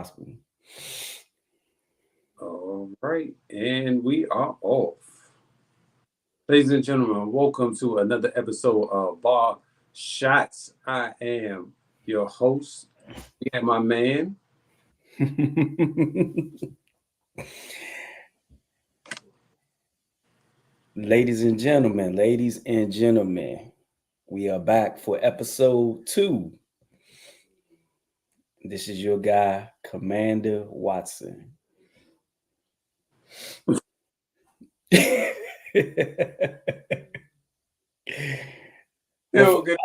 possible. All right, and we are off. Ladies and gentlemen, welcome to another episode of Bar Shots. I am your host. We have my man. ladies and gentlemen, we are back for episode 2. This is your guy, Commander Watson. Well, Yo, good.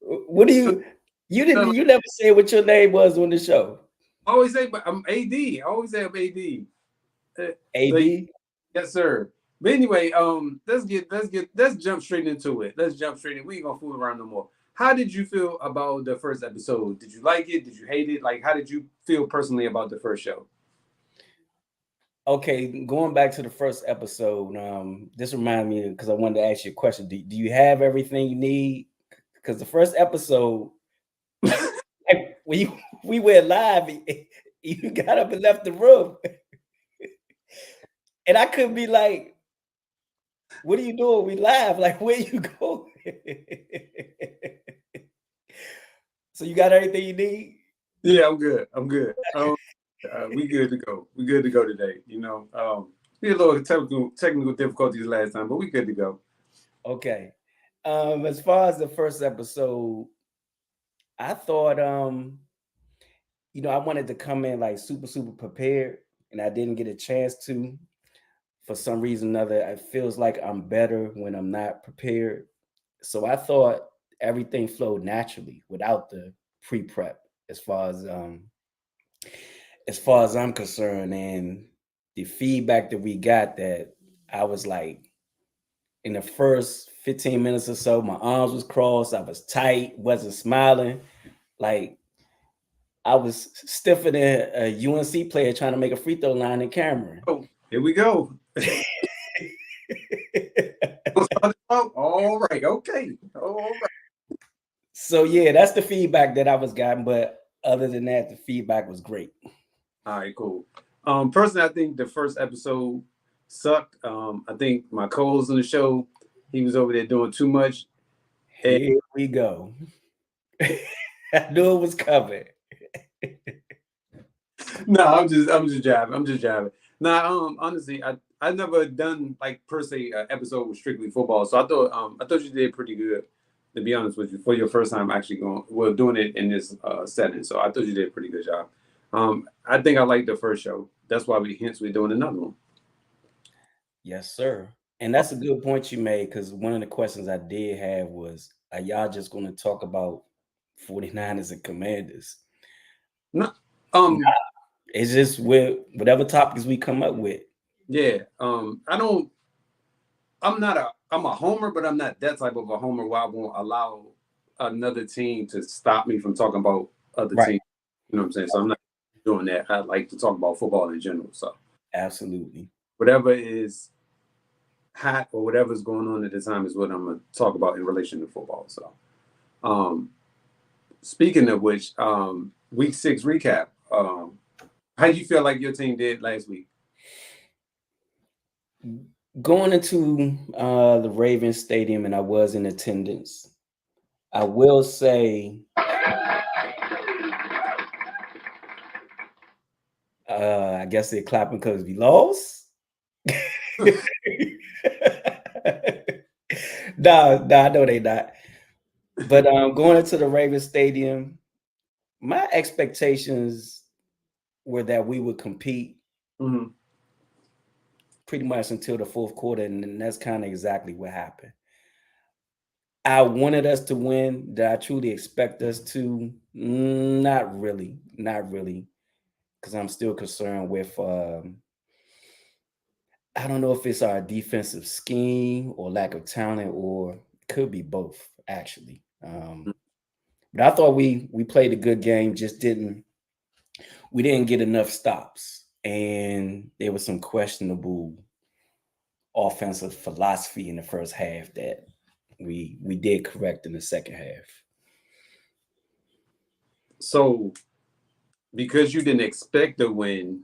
what do you never say what your name was on the show? I always say, but I'm AD. I always say I'm AD. So AD? yes, sir. But anyway, let's jump straight into it. Let's jump straight in. We ain't gonna fool around no more. How did you feel about the first episode? Did you like it? Did you hate it? Like, how did you feel personally about the first show? Okay, going back to the first episode, this reminded me because I wanted to ask you a question. Do you have everything you need? Because the first episode, like, we went live, you got up and left the room, and I could be like, "What are you doing? We live, like, where you go?" So you got everything you need? Yeah, I'm good. I'm good. We good to go. We good to go today. We had a little technical difficulties last time, but we good to go. Okay. As far as the first episode, I thought, I wanted to come in like super prepared, and I didn't get a chance to. For some reason or another, it feels like I'm better when I'm not prepared. So I thought everything flowed naturally without the pre-prep, as far as I'm concerned, and the feedback that we got, that I was like, in the first 15 minutes or so, my arms was crossed, I was tight, wasn't smiling, like I was stiffer than a UNC player trying to make a free throw line in Cameron. Oh, here we go. All right. Okay. All right. So yeah, that's the feedback that I was gotten. But other than that, the feedback was great. All right. Cool. Personally, I think the first episode sucked. I think my co-host on the show, he was over there doing too much. And Here we go. I knew it was covered. no, I'm just jabbing. I'm just jabbing. Nah, honestly, I never done like per se an episode with strictly football, so I thought you did pretty good. To be honest with you, for your first time actually doing it in this setting, so I thought you did a pretty good job. I think I liked the first show. That's why we're doing another one. Yes, sir. And that's a good point you made, because one of the questions I did have was, are y'all just going to talk about 49ers and Commanders? No, Nah, it's just with whatever topics we come up with. yeah. I don't. I'm a homer, but I'm not that type of a homer where I won't allow another team to stop me from talking about other Right. teams. You know what I'm saying? So I'm not doing that. I like to talk about football in general. So Absolutely. whatever is hot or whatever's going on at the time is what I'm gonna talk about in relation to football. So um speaking of which, week 6 recap. How do you feel like your team did last week? Going into the Ravens Stadium, and I was in attendance, I will say, I guess they're clapping because we lost. No, I know they not. But going into the Ravens Stadium, my expectations were that we would compete Mhm. pretty much until the fourth quarter, and that's kind of exactly what happened. I wanted us to win. Did I truly expect us to? Not really, not really, because I'm still concerned with. I don't know if it's our defensive scheme or lack of talent, or could be both, actually. But I thought we played a good game. Just didn't we didn't get enough stops, and there was some questionable offensive philosophy in the first half that we did correct in the second half. So because you didn't expect the win,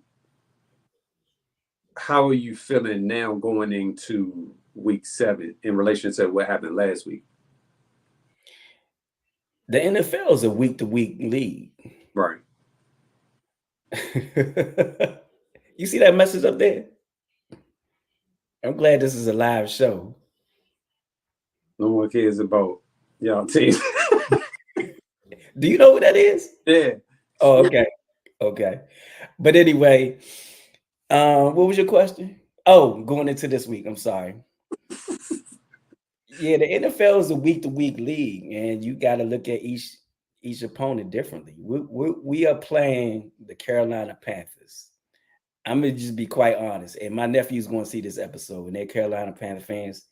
how are you feeling now going into week 7 in relation to what happened last week? The NFL is a week-to-week league. Right. You see that message up there? I'm glad this is a live show. No more cares about y'all team. Do you know who that is? Yeah. Oh, okay. Okay. But anyway, what was your question? Oh, going into this week. I'm sorry. Yeah, the NFL is a week-to-week league, and you got to look at each opponent differently. We are playing the Carolina Panthers. I'm gonna just be quite honest, and my nephew's going to see this episode, and they're Carolina Panther fans.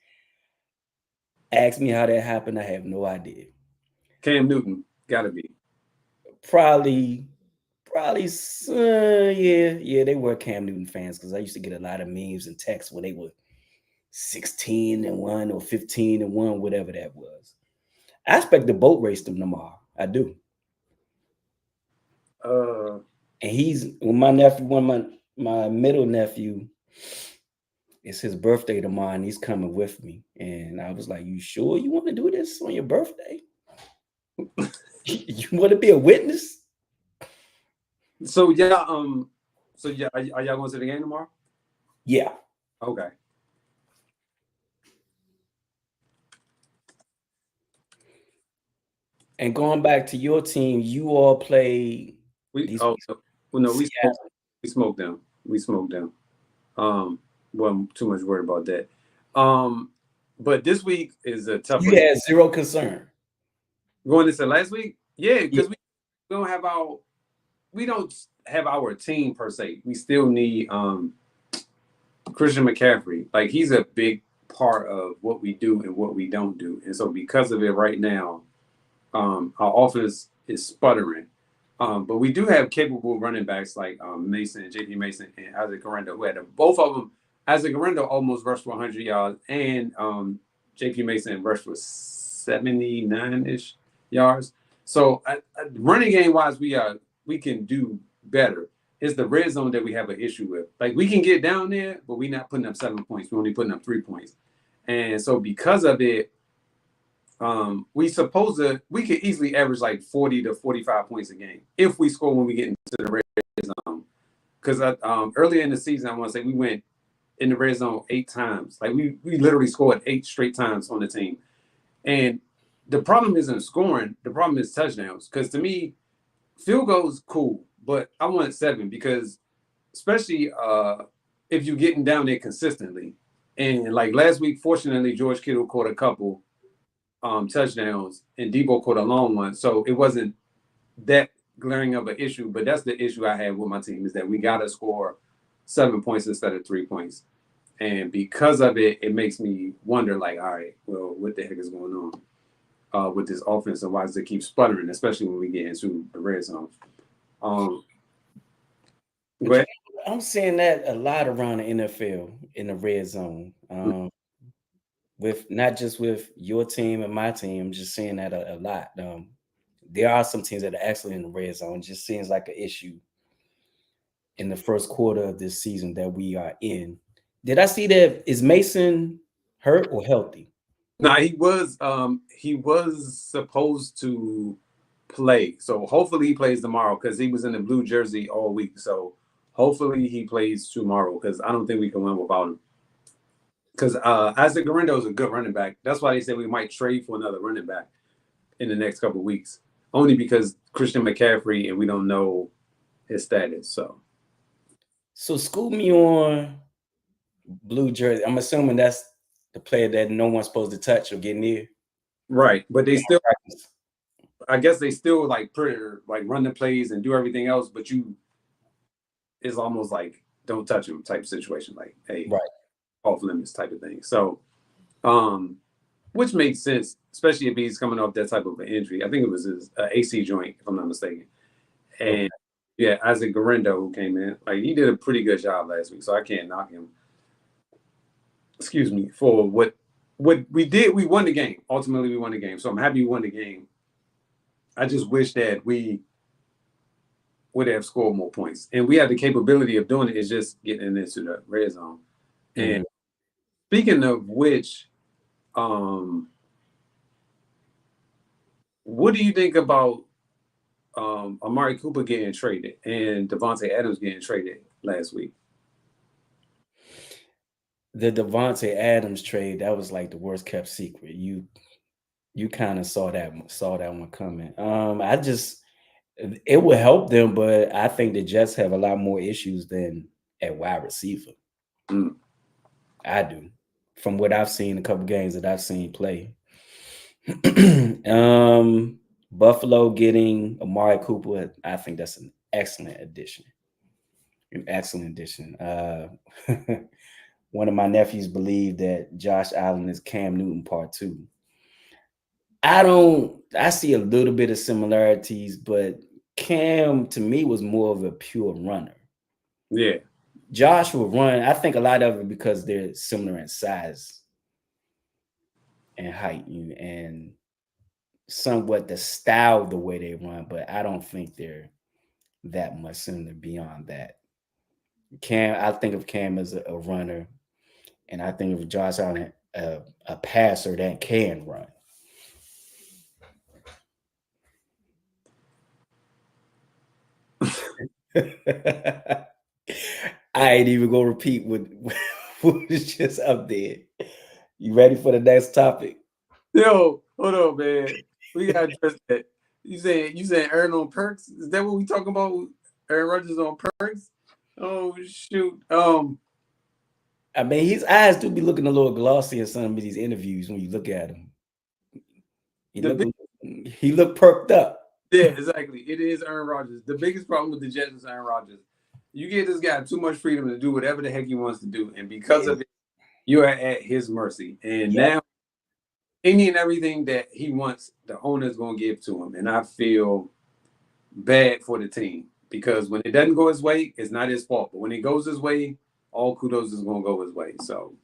Ask me how that happened. I have no idea. Cam Newton, gotta be. Probably, yeah, they were Cam Newton fans because I used to get a lot of memes and texts when they were 16-1 or 15-1, whatever that was. I expect the boat race them tomorrow. I do. And he's my nephew, my middle nephew. It's his birthday tomorrow, and he's coming with me. And I was like, "You sure you want to do this on your birthday? You want to be a witness?" So yeah, are y'all going to the game tomorrow? Yeah. Okay. And going back to your team, you all play. We smoked them. We smoked them. Wasn't too much worried about that. But this week is a tough. You had zero concern going into last week. Yeah, because we don't have our team per se. We still need Christian McCaffrey. Like, he's a big part of what we do and what we don't do. And so because of it right now, our offense is sputtering. But we do have capable running backs like Mason, JP Mason, and Isaac Guerrero, who had both of them. Isaac Guerrero almost rushed for 100 yards, and JP Mason rushed for 79-ish yards. So running game wise, we can do better. It's the red zone that we have an issue with. Like, we can get down there, but we're not putting up 7 points. We're only putting up 3 points. And so because of it, we could easily average like 40 to 45 points a game if we score when we get into the red zone. Because earlier in the season, I want to say we went in the red zone 8 times. Like, we literally scored 8 straight times on the team. And the problem isn't scoring. The problem is touchdowns. Because to me, field goals, cool. But I want 7 because especially if you're getting down there consistently. And like last week, fortunately, George Kittle caught a couple touchdowns and Debo caught a long one. So it wasn't that glaring of an issue. But that's the issue I have with my team, is that we got to score 7 points instead of 3 points. And because of it, it makes me wonder, like, all right, well, what the heck is going on with this offense, and why does it keep sputtering, especially when we get into the red zone? Go ahead. I'm seeing that a lot around the NFL in the red zone. With not just with your team and my team, I'm just seeing that a lot. There are some teams that are excellent in the red zone. It just seems like an issue in the first quarter of this season that we are in. Did I see that? Is Mason hurt or healthy? No, he was supposed to play. So hopefully he plays tomorrow, because he was in the blue jersey all week. So hopefully he plays tomorrow, because I don't think we can win without him. Because Isaac Guerrero is a good running back. That's why they said we might trade for another running back in the next couple of weeks. Only because Christian McCaffrey, and we don't know his status. So school me on blue jersey. I'm assuming that's the player that no one's supposed to touch or get near. Right. But they still, I guess they still like run the plays and do everything else, but it's almost like don't touch him type situation. Like, hey, right, off limits type of thing. So, which makes sense, especially if he's coming off that type of an injury. I think it was his AC joint, if I'm not mistaken. And yeah, Isaac Guerrero, who came in, like, he did a pretty good job last week, so I can't knock him. Excuse me, for what we did. We won the game. Ultimately, we won the game. So I'm happy we won the game. I just wish that we would have scored more points. And we have the capability of doing it. It's just getting into the red zone. And speaking of which, what do you think about Amari Cooper getting traded and Davante Adams getting traded last week? The Davante Adams trade, that was like the worst kept secret. You kind of saw that one coming. It would help them, but I think the Jets have a lot more issues than at wide receiver. I do, from what I've seen, a couple games that I've seen play. Buffalo getting Amari Cooper, I think that's an excellent addition. An excellent addition. One of my nephews believed that Josh Allen is Cam Newton part 2. I see a little bit of similarities, but Cam to me was more of a pure runner. Yeah. Josh will run. I think a lot of it because they're similar in size and height and somewhat the style of the way they run, but I don't think they're that much similar beyond that. I think of Cam as a runner, and I think of Josh Allen a passer that can run. I ain't even gonna repeat what was just up there. You ready for the next topic? Yo, hold on, man. We gotta address that. You saying Aaron on perks? Is that what we talking about? Aaron Rodgers on perks? Oh shoot. I mean, his eyes do be looking a little glossy in some of these interviews when you look at him. He looked perked up. Yeah, exactly. It is Aaron Rodgers. The biggest problem with the Jets is Aaron Rodgers. You give this guy too much freedom to do whatever the heck he wants to do, and because of it, you are at his mercy. And now, any and everything that he wants, the owner's going to give to him. And I feel bad for the team because when it doesn't go his way, it's not his fault. But when it goes his way, all kudos is going to go his way. So,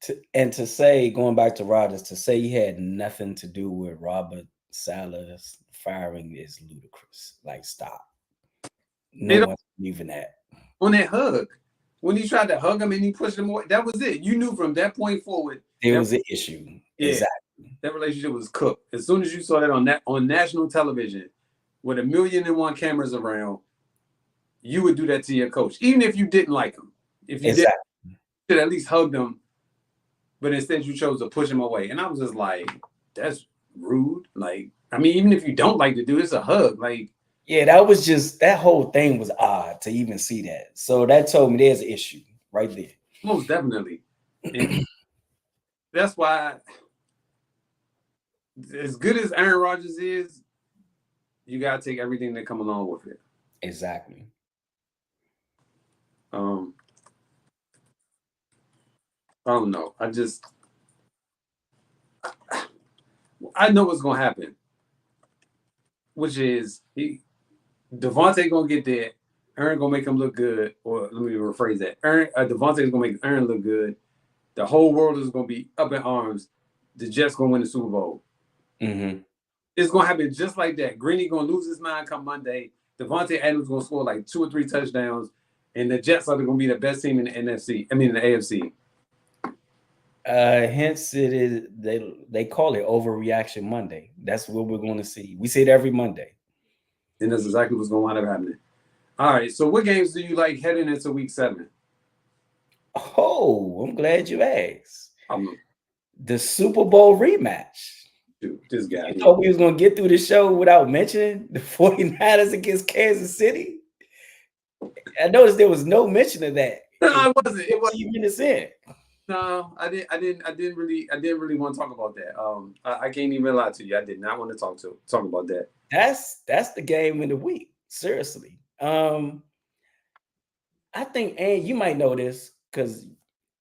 to say, going back to Rodgers, to say he had nothing to do with Robert Saleh's firing is ludicrous. Like, stop. No one's believing that. On that hug, when he tried to hug him and he pushed him away, that was it. You knew from that point forward there was an issue. Yeah, exactly. That relationship was cooked. As soon as you saw that on national television with 1,000,001 cameras around, you would do that to your coach, even if you didn't like him. If you did, you should at least hug him. But instead, you chose to push him away, and I was just like, "That's rude." Like, I mean, even if you don't like the dude, it's a hug. Like, yeah, that whole thing was odd to even see that. So that told me there's an issue right there. Most definitely. That's why, as good as Aaron Rodgers is, you gotta take everything that come along with it. Exactly. I don't know. I know what's gonna happen, which is Davante gonna get there. Aaron gonna make him look good, or let me rephrase that. Davante's gonna make Aaron look good. The whole world is gonna be up in arms. The Jets gonna win the Super Bowl. Mm-hmm. It's gonna happen just like that. Greeny gonna lose his mind come Monday. Davante Adams gonna score like 2 or 3 touchdowns, and the Jets are gonna be the best team in the NFC. I mean, the AFC. Hence, it is they call it overreaction Monday. That's what we're going to see. We see it every Monday, and that's exactly what's going to wind up happening. All right. So, what games do you like heading into Week 7? Oh, I'm glad you asked. The Super Bowl rematch. Dude, this guy. You thought we was going to get through the show without mentioning the 49ers against Kansas City? I noticed there was no mention of that. No, it wasn't. It wasn't. Minutes in. No, I didn't really want to talk about that. I can't even lie to you. I did not want to talk about that. That's the game in the week. Seriously. I think, and you might know this because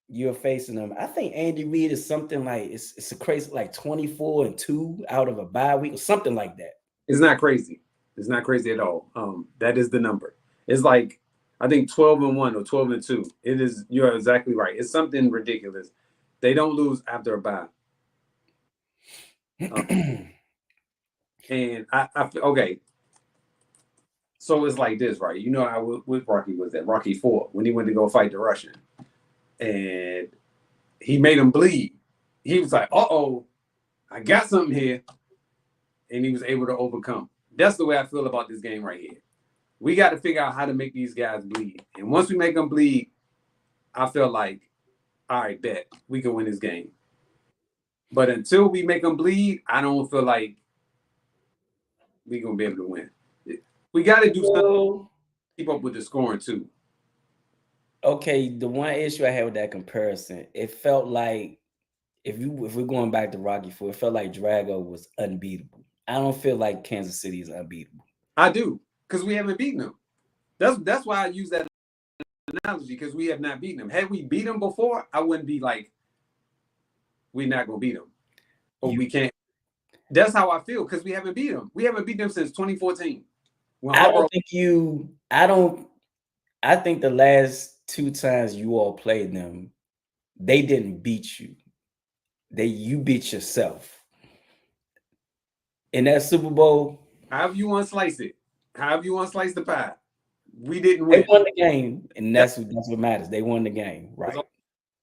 you're facing them. I think Andy Reid is something like it's a crazy like 24-2 out of a bye week or something like that. It's not crazy. It's not crazy at all. That is the number. It's like I think 12-1 or 12-2. It is. You're exactly right. It's something ridiculous. They don't lose after a bye. And I okay. So it's like this, right? You know how with Rocky was that Rocky 4 when he went to go fight the Russian, and he made him bleed. He was like, "Uh-oh, I got something here," and he was able to overcome. That's the way I feel about this game right here. We got to figure out how to make these guys bleed, and once we make them bleed, I feel like, all right, bet we can win this game. But until we make them bleed, I don't feel like we're gonna be able to win. We got to do something to keep up with the scoring too. Okay, the one issue I had with that comparison, it felt like if we're going back to Rocky 4, it felt like Drago was unbeatable. I don't feel like Kansas City is unbeatable. I do, because we haven't beaten them. That's why I use that analogy, because we have not beaten them. Had we beat them before, I wouldn't be like, we're not gonna beat them, or we can't. That's how I feel, because we haven't beat them. We haven't beat them since 2014. I think the last 2 times you all played them, they didn't beat you. You beat yourself. In that Super Bowl, however you want to slice it, however you want to slice the pie, we didn't win. They won the game, and that's what matters. They won the game, right?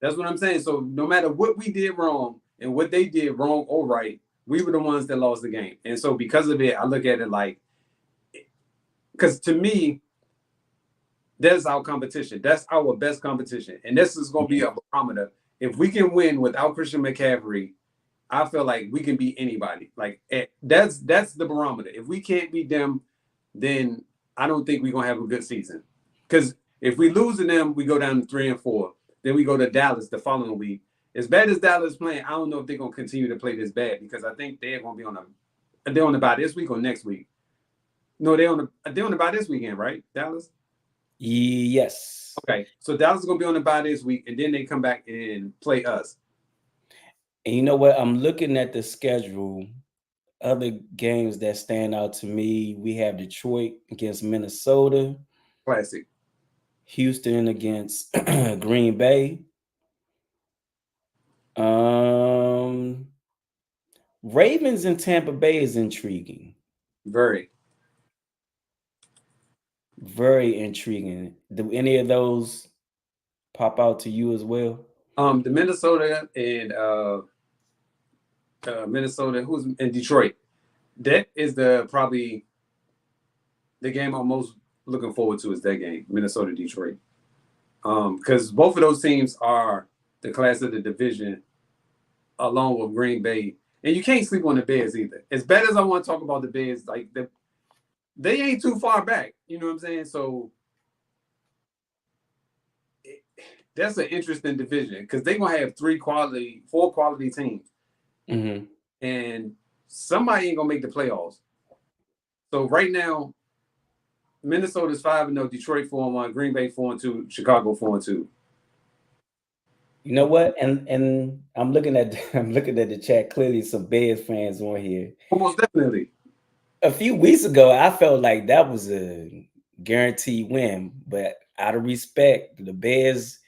That's what I'm saying. So no matter what we did wrong and what they did wrong or right, we were the ones that lost the game. And so because of it, I look at it like, because to me, that's our competition. That's our best competition. And this is going to be a barometer. If we can win without Christian McCaffrey, I feel like we can beat anybody. Like that's the barometer. If we can't beat them, then I don't think we're going to have a good season. Because if we lose to them, we go down to 3-4. Then we go to Dallas the following week. As bad as Dallas playing, I don't know if they're going to continue to play this bad, because I think they're going to be they're on the bye this week or next week. No, they're on the bye this weekend, right? Dallas? Yes. Okay. So Dallas is going to be on the bye this week, and then they come back and play us. And you know what? I'm looking at the schedule. Other games that stand out to me, we have Detroit against Minnesota. Classic. Houston against Green Bay. Ravens and Tampa Bay is intriguing. Very. Very intriguing. Do any of those pop out to you as well? The Minnesota and Minnesota, who's in Detroit. That is probably the game I'm most looking forward to, is that game, Minnesota Detroit. Because both of those teams are the class of the division, along with Green Bay. And you can't sleep on the Bears either. As bad as I want to talk about the Bears, like they ain't too far back. You know what I'm saying? So that's an interesting division, because they're gonna have 4 quality teams, and somebody ain't gonna make the playoffs. So right now, Minnesota's 5-0, Detroit 4-1, Green Bay 4-2, Chicago 4-2. You know what? And I'm looking at the chat. Clearly, some Bears fans on here. Almost definitely. A few weeks ago, I felt like that was a guaranteed win, but out of respect, the Bears,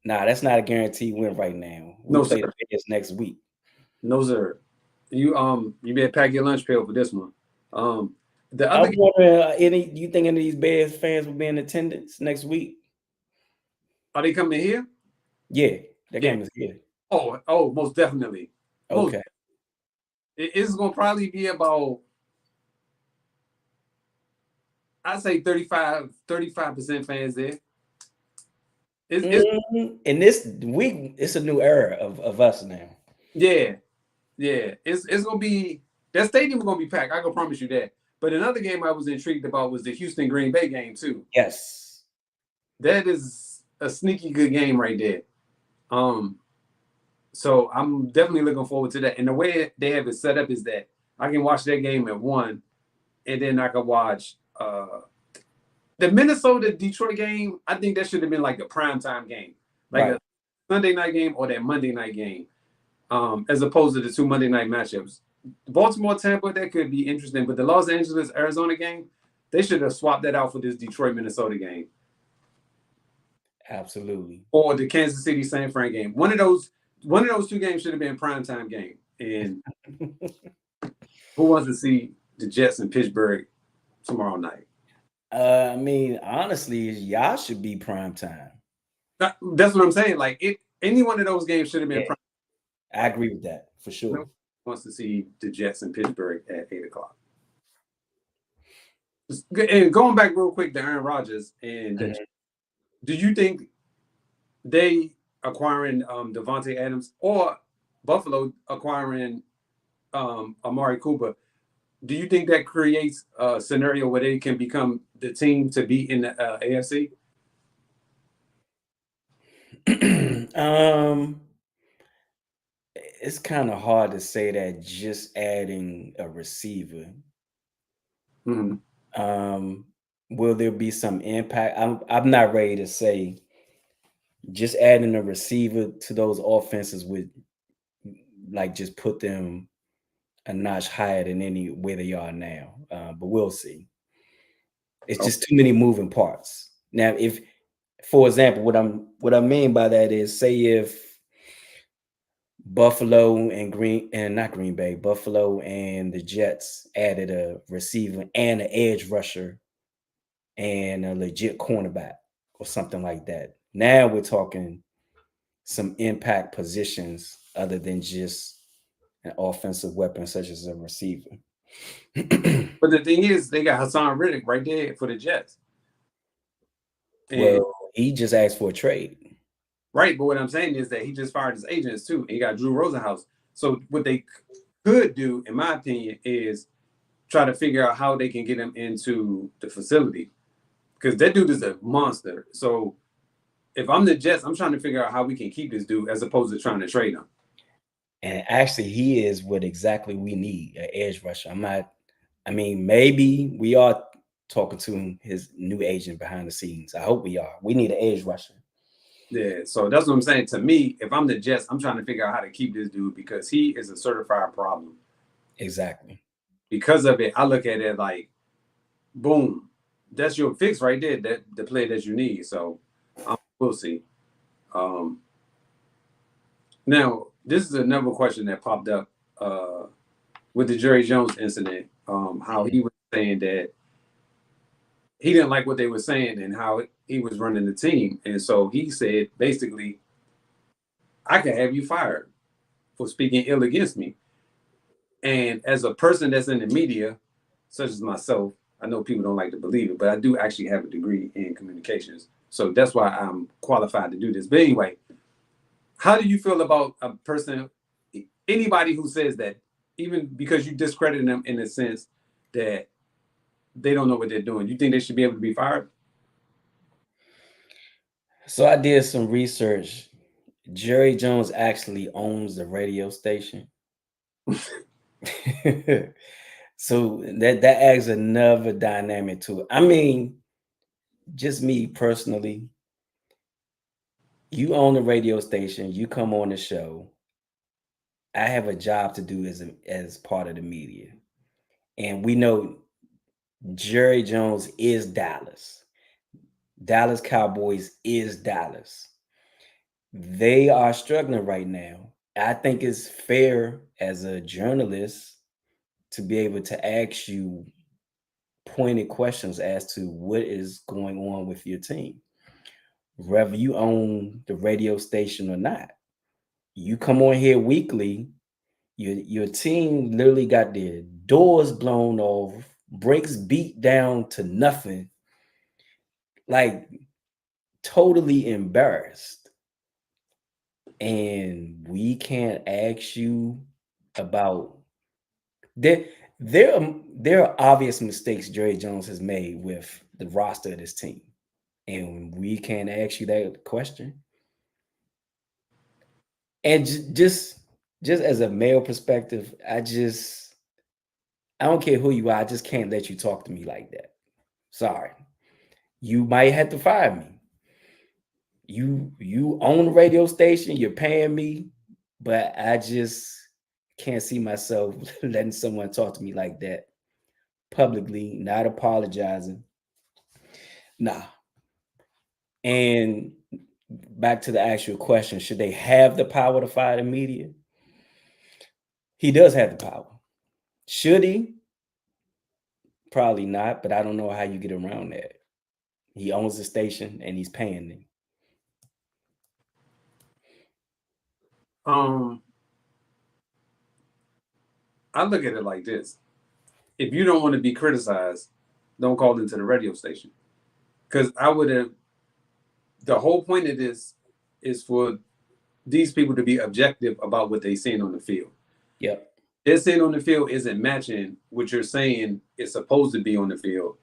that's not a guaranteed win right now. We play the Bears next week. No, sir. You better pack your lunch pail for this one. The I'm other wondering, you think any of these Bears fans will be in attendance next week? Are they coming here? Yeah, that game is here. Oh, most definitely. Okay. It's gonna probably be about, I'd say 35% fans there. In this week, it's a new era of us now. Yeah. It's gonna be, that stadium's gonna be packed. I can promise you that. But another game I was intrigued about was the Houston Green Bay game too. Yes. That is a sneaky good game right there. So I'm definitely looking forward to that. And the way they have it set up is that I can watch that game at 1, and then I can watch the Minnesota Detroit game. I think that should have been like a primetime game, like a Sunday night game or that Monday night game, as opposed to the 2 Monday night matchups. Baltimore Tampa, that could be interesting, but the Los Angeles Arizona game, they should have swapped that out for this Detroit Minnesota game. Absolutely. Or the Kansas City San Fran game. One of those 2 games should have been a primetime game. And who wants to see the Jets in Pittsburgh tomorrow night? I mean, honestly, y'all should be prime time. That's what I'm saying. Like any one of those games should have been Yeah, prime. I agree with that for No sure. one wants to see the Jets in Pittsburgh at 8 o'clock. And going back real quick to Aaron Rodgers, and do you think they acquiring Devontae Adams or Buffalo acquiring Amari Cooper? Do you think that creates a scenario where they can become the team to be in the AFC? It's kind of hard to say that just adding a receiver. Mhm. Will there be some impact? I'm not ready to say just adding a receiver to those offenses would like just put them a notch higher than any where they are now. But we'll see. It's Oh, just too many moving parts. Now, if, for example, what I mean by that is, say if Buffalo and not Green Bay, Buffalo and the Jets added a receiver and an edge rusher and a legit cornerback or something like that. Now we're talking some impact positions other than just an offensive weapon such as a receiver. but the thing is, they got Hassan Riddick right there for the Jets. And Well, he just asked for a trade. right, but what I'm saying is that he just fired his agents too. And he got Drew Rosenhaus. So what they could do, in my opinion, is try to figure out how they can get him into the facility because that dude is a monster. So if I'm the Jets, I'm trying to figure out how we can keep this dude as opposed to trying to trade him. And actually, he is what exactly we need, an edge rusher. I mean, maybe we are talking to his new agent behind the scenes. I hope we are. We need an edge rusher. Yeah, so that's what I'm saying. To me, if I'm the Jets, I'm trying to figure out how to keep this dude because he is a certified problem. Exactly. Because of it, I look at it like, boom, that's your fix right there. That the play that you need. So we'll see. Now, this is another question that popped up with the Jerry Jones incident. How he was saying that he didn't like what they were saying and how he was running the team, and so he said basically, I can have you fired for speaking ill against me. And as a person that's in the media, such as myself, I know people don't like to believe it, but I do actually have a degree in communications. So that's why I'm qualified to do this. But anyway, how do you feel about a person, anybody who says that, even because you discredit them in the sense that they don't know what they're doing? You think they should be able to be fired? So I did some research. Jerry Jones actually owns the radio station. So that adds another dynamic to it. I mean, just me personally, you own the radio station, you come on the show. I have a job to do as part of the media. And we know Jerry Jones is Dallas. Dallas Cowboys is Dallas. They are struggling right now. I think it's fair as a journalist to be able to ask you pointed questions as to what is going on with your team, whether you own the radio station or not. You come on here weekly, your team literally got their doors blown off, brakes beat down to nothing, like totally embarrassed. And we can't ask you about there. There are obvious mistakes Jerry Jones has made with the roster of this team, and we can't ask you that question. And just as a male perspective, I don't care who you are, I just can't let you talk to me like that. Sorry. You might have to fire me. You own a radio station, you're paying me, but I just can't see myself letting someone talk to me like that publicly, not apologizing. Nah. And back to the actual question, should they have the power to fire the media? He does have the power. Should he? probably not, but I don't know how you get around that. He owns the station and he's paying them. I look at it like this: if you don't want to be criticized, don't call into the radio station. Because I would have. The whole point of this is for these people to be objective about what they're seeing on the field. Yep. They're saying on the field isn't matching what you're saying is supposed to be on the field.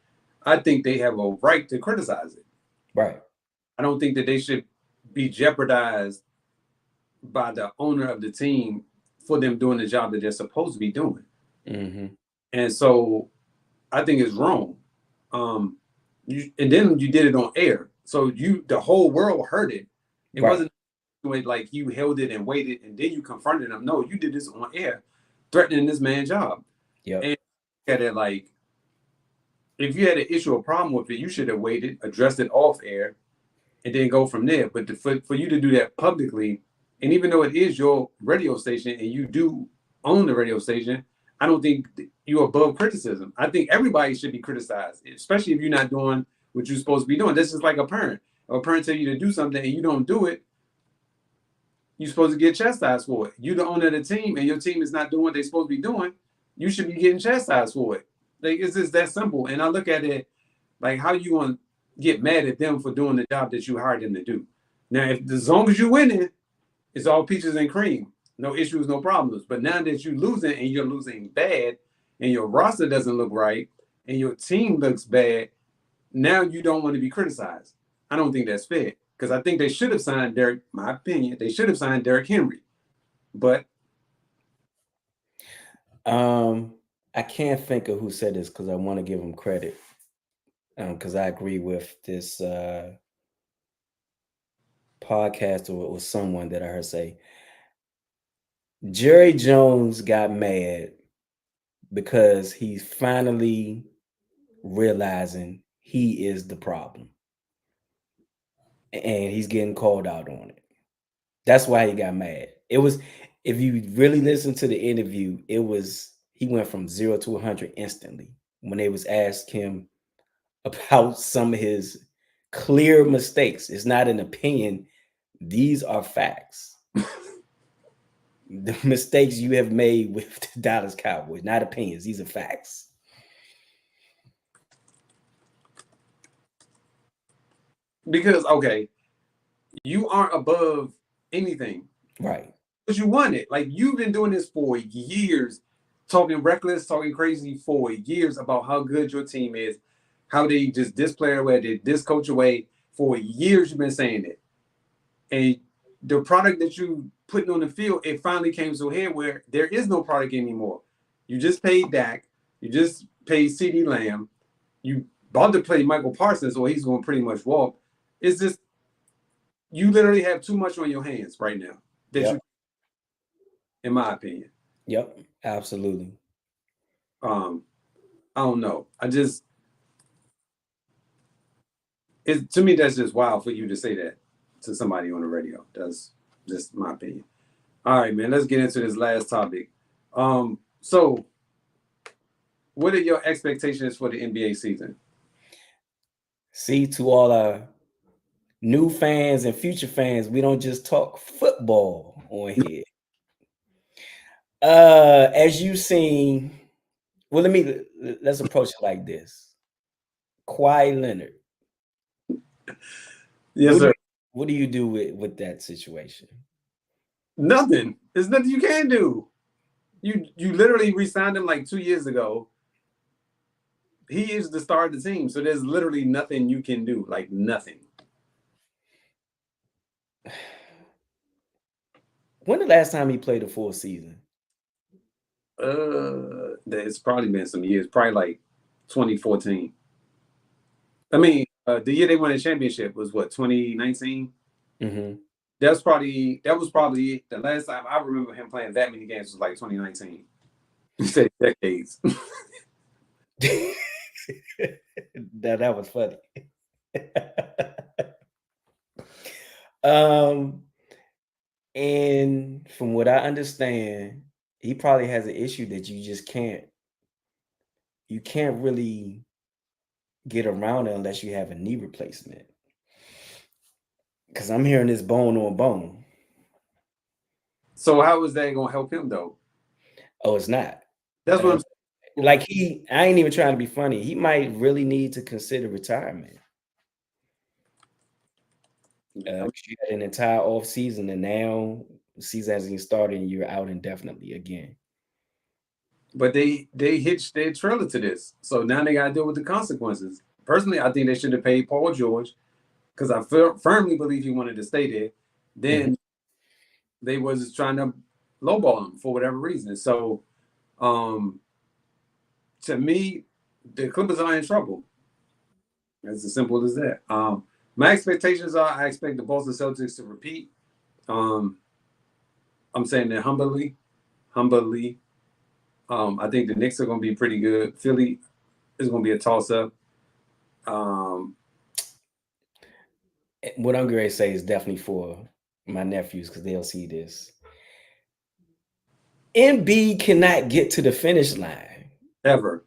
I think they have a right to criticize it. Right. I don't think that they should be jeopardized by the owner of the team for them doing the job that they're supposed to be doing. Mm-hmm. And so I think it's wrong. And then you did it on air. So the whole world heard it. It wasn't like you held it and waited and then you confronted him. No, you did this on air, threatening this man's job. Yep. And look at it like, if you had an issue or problem with it, you should have waited, addressed it off air, and then go from there. But for you to do that publicly, and even though it is your radio station and you do own the radio station, I don't think you're above criticism. I think everybody should be criticized, especially if you're not doing what you're supposed to be doing. This is like a parent. If a parent tell you to do something and you don't do it, you're supposed to get chastised for it. You're the owner of the team and your team is not doing what they're supposed to be doing. You should be getting chastised for it. Like, it's just that simple. And I look at it like, how you want to get mad at them for doing the job that you hired them to do. Now, as long as you're winning, it's all peaches and cream. No issues, no problems. But now that you're losing and you're losing bad and your roster doesn't look right and your team looks bad, now you don't want to be criticized. I don't think that's fair because I think they should have signed Derrick, my opinion, they should have signed Derrick Henry. But I can't think of who said this because I want to give him credit. Because I agree with this podcast or someone that I heard say, Jerry Jones got mad because he's finally realizing he is the problem. And he's getting called out on it. That's why he got mad. It was, if you really listen to the interview, he went from 0 to 100 instantly when they was asked him about some of his clear mistakes. It's not an opinion. These are facts. The mistakes you have made with the Dallas Cowboys, not opinions. These are facts. Because, okay, you aren't above anything. Right. Because you won it. Like, you've been doing this for years, talking reckless, talking crazy for years about how good your team is, how they just this player away, they this coach away. For years, you've been saying it. And the product that you putting on the field, it finally came to a head where there is no product anymore. You just paid Dak. You just paid CeeDee Lamb. You about to play Michael Parsons, or he's going to pretty much walk. It's just, you literally have too much on your hands right now. In my opinion. Yep, absolutely. I don't know. To me, that's just wild for you to say that to somebody on the radio. That's just my opinion. All right, man, let's get into this last topic. So what are your expectations for the NBA season? See, to all our new fans and future fans, we don't just talk football on here. As you've seen, well, let's approach it like this. Kawhi Leonard. Yes, sir. What do you do with that situation? Nothing. There's nothing you can do. You literally re-signed him like 2 years ago. He is the star of the team, so there's literally nothing you can do. Like, nothing. When the last time he played a full season? It's probably been some years. Probably like 2014. I mean, the year they won the championship was what, 2019? Mm-hmm. That was probably the last time I remember him playing that many games was like 2019. You said decades. that was funny. And from what I understand, he probably has an issue that you you can't really get around it unless you have a knee replacement. Because I'm hearing this bone on bone. So how is that gonna help him though? Oh, it's not. That's what I'm saying. Like I ain't even trying to be funny. He might really need to consider retirement. You had an entire off season, and now the season hasn't even started, and you're out indefinitely again. But they hitched their trailer to this, so now they got to deal with the consequences. Personally, I think they should have paid Paul George because I firmly believe he wanted to stay there. Then they was trying to lowball him for whatever reason. So, to me, the Clippers are in trouble. It's as simple as that. My expectations are I expect the Boston Celtics to repeat. I'm saying that humbly. I think the Knicks are going to be pretty good. Philly is going to be a toss-up. What I'm going to say is definitely for my nephews because they'll see this. Embiid cannot get to the finish line. Ever.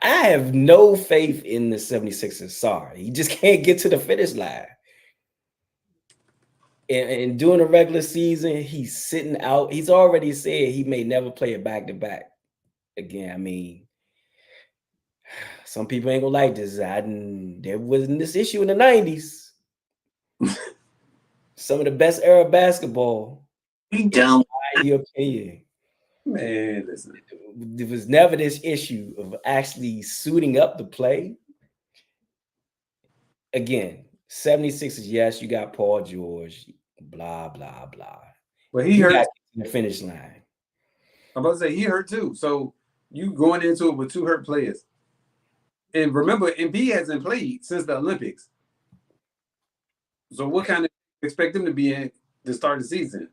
I have no faith in the 76ers. Sorry. He just can't get to the finish line. And during the regular season, he's sitting out. He's already said he may never play a back-to-back again. I mean, some people ain't gonna like this. There wasn't this issue in the 90s. Some of the best era of basketball. Don't. In my opinion. Man, listen. There was never this issue of actually suiting up the play. Again, 76ers, yes, you got Paul George, blah, blah, blah. But he hurt the finish line. I'm about to say he hurt too. So you going into it with two hurt players. And remember, Embiid hasn't played since the Olympics. So what kind of expect him to be in to start the season?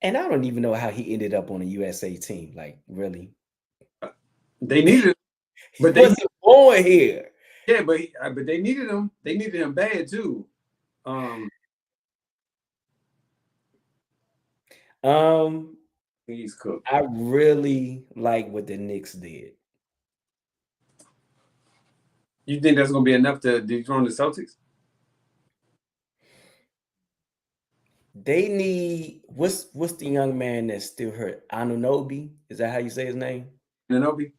And I don't even know how he ended up on a USA team. Like, really? They needed him. But they wasn't born here. Yeah, but they needed him. They needed him bad too. He's cooked. I really like what the Knicks did. You think that's going to be enough to dethrone the Celtics? They need what's the young man that's still hurt? Anunoby? Is that how you say his name? Anunoby?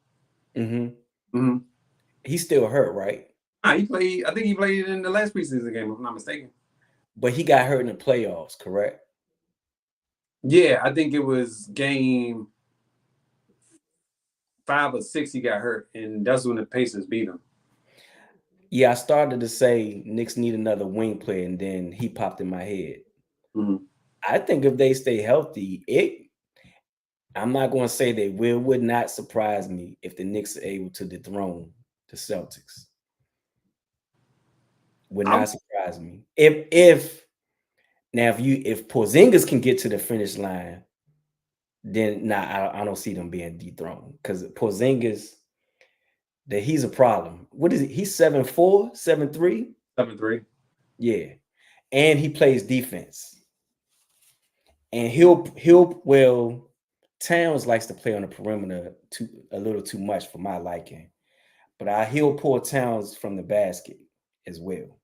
Mm-hmm. He's still hurt, right? He played. I think he played in the last preseason game, if I'm not mistaken. But he got hurt in the playoffs, correct? Yeah, I think it was game 5 or 6 he got hurt, and that's when the Pacers beat him. Yeah, I started to say Knicks need another wing player, and then he popped in my head. Mm-hmm. I think if they stay healthy, I'm not going to say they will. Would not surprise me if the Knicks are able to dethrone the Celtics. Would not surprise me. If Porzingis can get to the finish line, then I don't see them being dethroned because Porzingis, that he's a problem. What is it? He's 7'4", 7'3"? 7'3". Yeah, and he plays defense. And Towns likes to play on the perimeter a little too much for my liking, but he'll pull Towns from the basket as well.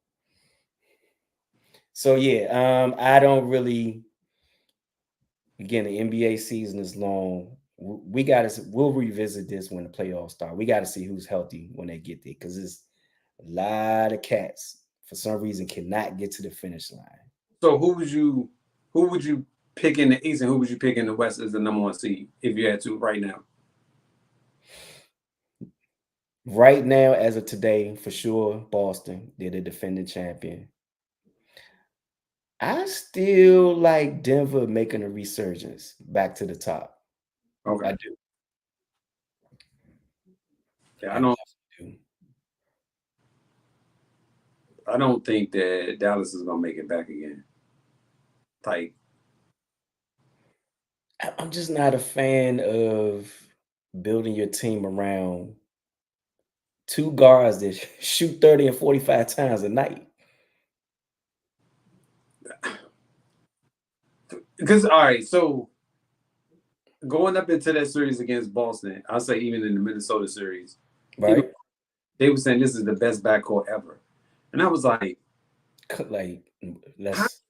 So yeah, I don't really. Again, the NBA season is long. We'll revisit this when the playoffs start. We got to see who's healthy when they get there because there's a lot of cats for some reason cannot get to the finish line. So who would you pick in the East and who would you pick in the West as the number 1 seed if you had to right now? Right now, as of today, for sure, Boston. They're the defending champion. I still like Denver making a resurgence back to the top. Okay. I do. Yeah, I don't think that Dallas is going to make it back again. Tight. I'm just not a fan of building your team around 2 guards that shoot 30 and 45 times a night. Because, all right, so going up into that series against Boston, I'll say even in the Minnesota series, right? they were saying this is the best backcourt ever. And I was like, Like, how, let's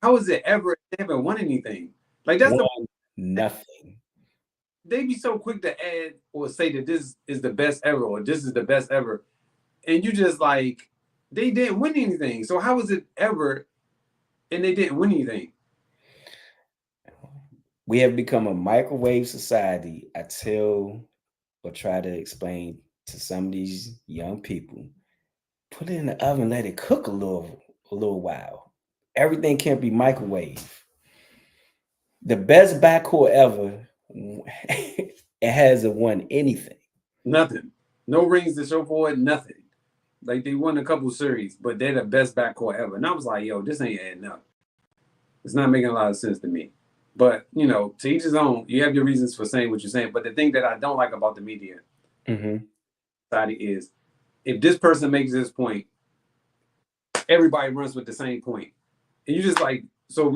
how is it ever? They haven't won anything. Like, that's the won nothing. they be so quick to add or say that this is the best ever or this is the best ever. And you just like, they didn't win anything. So how is it ever and they didn't win anything? We have become a microwave society. I tell or try to explain to some of these young people, put it in the oven, let it cook a little while. Everything can't be microwave. The best backcourt ever, it hasn't won anything. Nothing. No rings to show for it, nothing. Like they won a couple series, but they're the best backcourt ever. And I was like, yo, this ain't adding up. It's not making a lot of sense to me. But you know, to each his own. You have your reasons for saying what you're saying. But the thing that I don't like about the media society is if this person makes this point, everybody runs with the same point. And you just like, so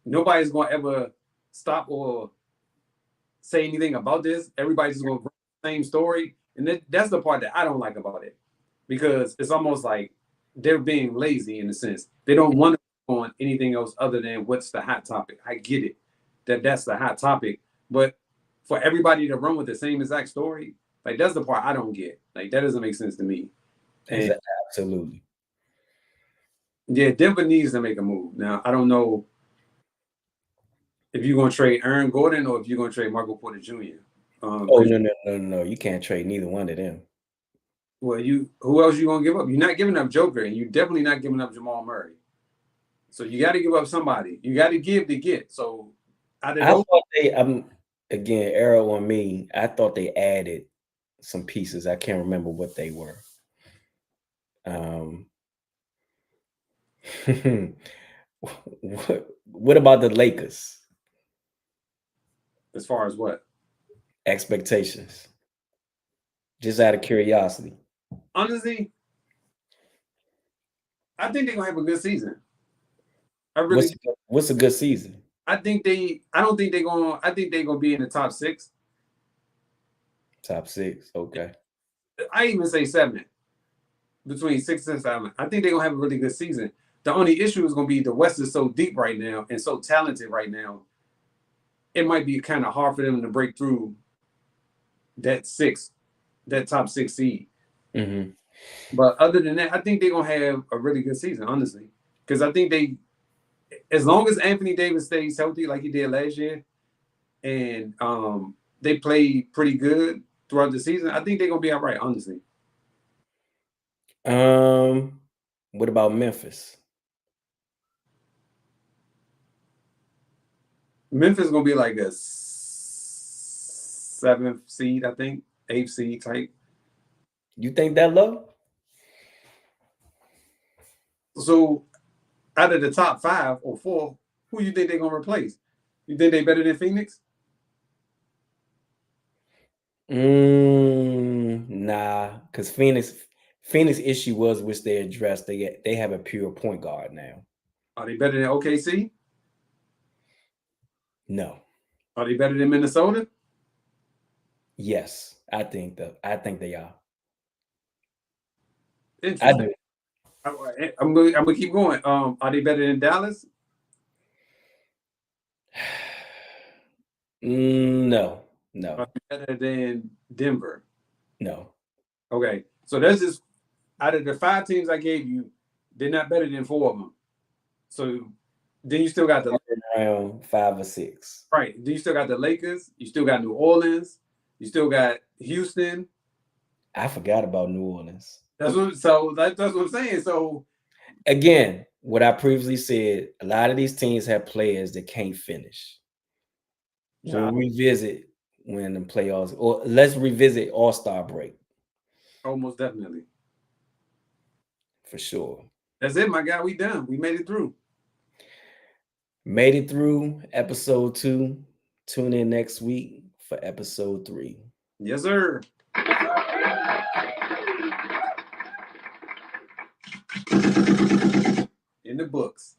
nobody's gonna ever stop or say anything about this. Everybody's just gonna run the same story. And that's the part that I don't like about it. Because it's almost like they're being lazy in a sense. They don't want to go on anything else other than what's the hot topic. I get it that's the hot topic, but for everybody to run with the same exact story, like that's the part I don't get. Like that doesn't make sense to me. And Absolutely. yeah, Denver needs to make a move. Now I don't know if you're gonna trade Aaron Gordon or if you're gonna trade Michael Porter Jr. Oh no! You can't trade neither one of them. Well, who else you gonna give up? You're not giving up Joker, and you're definitely not giving up Jamal Murray. So you got to give up somebody. You got to give to get. So I thought again, arrow on me. I thought they added some pieces. I can't remember what they were. What about the Lakers? As far as what? Expectations. Just out of curiosity. Honestly, I think they're gonna have a good season. What's a good season? I think I think they're gonna be in the top 6. Top 6, okay. I even say 7. Between 6 and 7. I think they're gonna have a really good season. The only issue is gonna be the West is so deep right now and so talented right now. It might be kind of hard for them to break through that top 6 seed. Mm-hmm. But other than that, I think they're gonna have a really good season, honestly. Because I think as long as Anthony Davis stays healthy like he did last year, and they play pretty good throughout the season, I think they're gonna be all right, honestly. What about Memphis? Memphis is gonna be like a 7th seed, I think, 8th seed type. You think that low? So, out of the top 5 or 4, who you think they're gonna replace? You think they're better than Phoenix? Nah, because Phoenix issue was which they addressed. They have a pure point guard now. Are they better than OKC? No. Are they better than Minnesota? Yes, I think they are. I do. I'm gonna keep going. Are they better than Dallas? No. Are they better than Denver? No. Okay, so that's just out of the 5 teams I gave you, they're not better than 4 of them. So then you still got around 5 or 6. Right. Then you still got the Lakers. You still got New Orleans. You still got Houston. I forgot about New Orleans. That's what I'm saying. So again, what I previously said, a lot of these teams have players that can't finish. So we'll revisit when the playoffs, or let's revisit All-Star break. Almost definitely. For sure. That's it, my guy. We done. We made it through. Made it through episode 2. Tune in next week for episode 3. Yes, sir. In the books.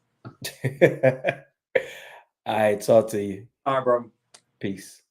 All right, talk to you. All right, bro. Peace.